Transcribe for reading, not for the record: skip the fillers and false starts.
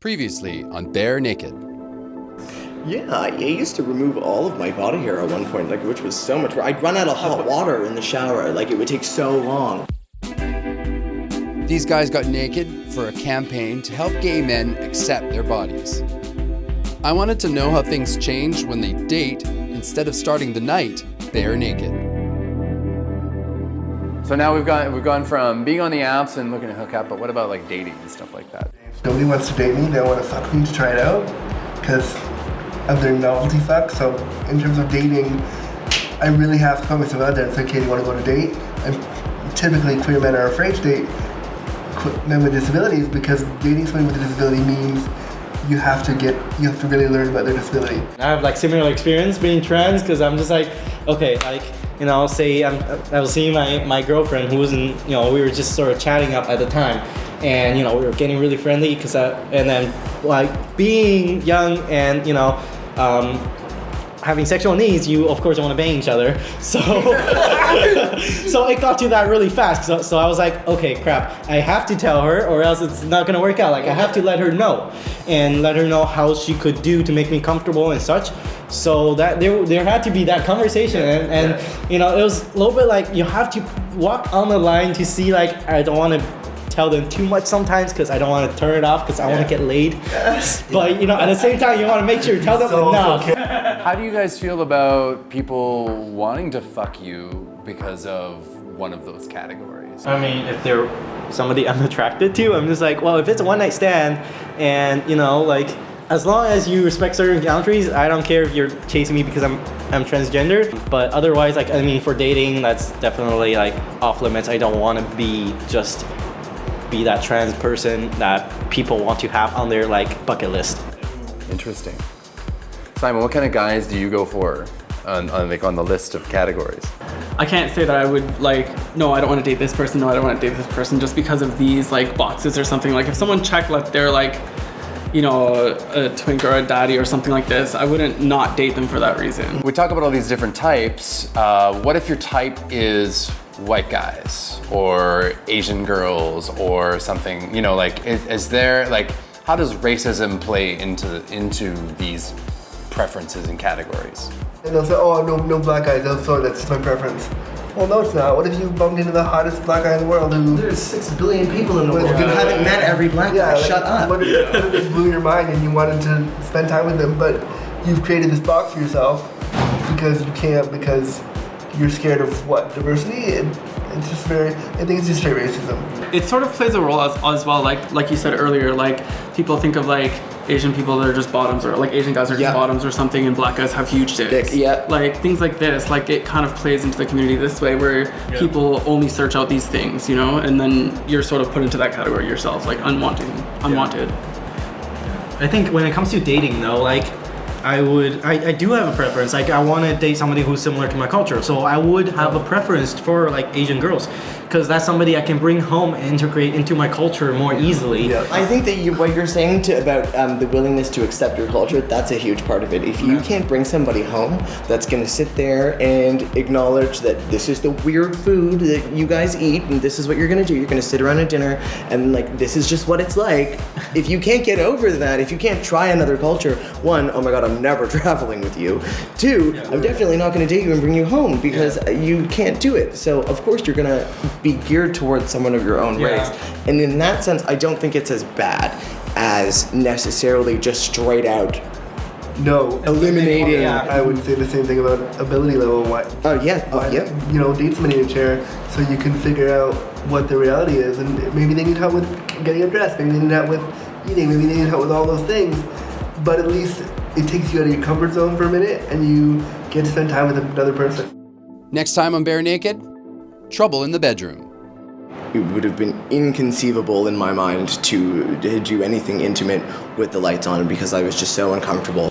Previously on Bare Naked. Yeah, I used to remove all of my body hair at one point, which was so much work. I'd run out of hot water in the shower, it would take so long. These guys got naked for a campaign to help gay men accept their bodies. I wanted to know how things change when they date instead of starting the night bare naked. So now we've gone from being on the apps and looking to hook up, but what about like dating and stuff like that? Nobody wants to date me, they want to fuck me to try it out, because of their novelty fuck. So in terms of dating, I really have to put myself out there and say, okay, do you want to go to date? And typically queer men are afraid to date men with disabilities, because dating someone with a disability means you have to really learn about their disability. I have similar experience being trans, because I'm just okay, say I was seeing my girlfriend who was we were just sort of chatting up at the time, and we were getting really friendly and then being young and having sexual needs, you of course want to bang each other. So so it got to that really fast. So I was like, okay, crap, I have to tell her or else it's not gonna work out. I have to let her know and let her know how she could do to make me comfortable and such. So that there had to be that conversation, and it was a little bit you have to walk on the line to see I don't want to tell them too much sometimes, because I don't want to turn it off, because I want to get laid. But at the same time, you want to make sure you tell them enough. How do you guys feel about people wanting to fuck you because of one of those categories? I mean, if they're somebody I'm attracted to, I'm just well, if it's a one-night stand, and as long as you respect certain boundaries, I don't care if you're chasing me because I'm transgender. But otherwise, for dating, that's definitely off limits. I don't want to be that trans person that people want to have on their bucket list. Interesting. Simon, what kind of guys do you go for on the list of categories? I can't say that I would no, I don't want to date this person, no, I don't want to date this person just because of these boxes or something. If someone checked they're a twink or a daddy or something like this, I wouldn't not date them for that reason. We talk about all these different types. What if your type is white guys or Asian girls or something? Is there how does racism play into these preferences and categories? And they'll say, oh, no black guys, so that's my preference. Well, no, it's not. What if you bumped into the hottest black guy in the world who... There's 6 billion people in the world. You haven't met every black guy. Shut up. What if it blew your mind and you wanted to spend time with them, but you've created this box for yourself because you can't, because you're scared of what? Diversity? It's just I think it's just straight racism. It sort of plays a role as well, like you said earlier, people think of Asian people that are just bottoms, or Asian guys are just bottoms or something, and black guys have huge dicks. Things like this, it kind of plays into the community this way, where people only search out these things, and then you're sort of put into that category yourself, unwanted. I think when it comes to dating though, I do have a preference. I want to date somebody who's similar to my culture. So I would have a preference for Asian girls, because that's somebody I can bring home and integrate into my culture more easily. Yeah. I think that what you're saying about the willingness to accept your culture, that's a huge part of it. If you can't bring somebody home that's going to sit there and acknowledge that this is the weird food that you guys eat and this is what you're going to do, you're going to sit around at dinner and this is just what it's like. If you can't get over that, if you can't try another culture, one, oh my God, I'm never traveling with you. Two, I'm definitely not going to date you and bring you home, because you can't do it. So of course you're going to be geared towards someone of your own race. And in that sense, I don't think it's as bad as necessarily just straight out eliminating. I would say the same thing about ability level. Date somebody in a chair so you can figure out what the reality is, and maybe they need help with getting up dressed, maybe they need help with eating, maybe they need help with all those things, but at least it takes you out of your comfort zone for a minute and you get to spend time with another person. Next time on Bare Naked, trouble in the bedroom. It would have been inconceivable in my mind to do anything intimate with the lights on, because I was just so uncomfortable.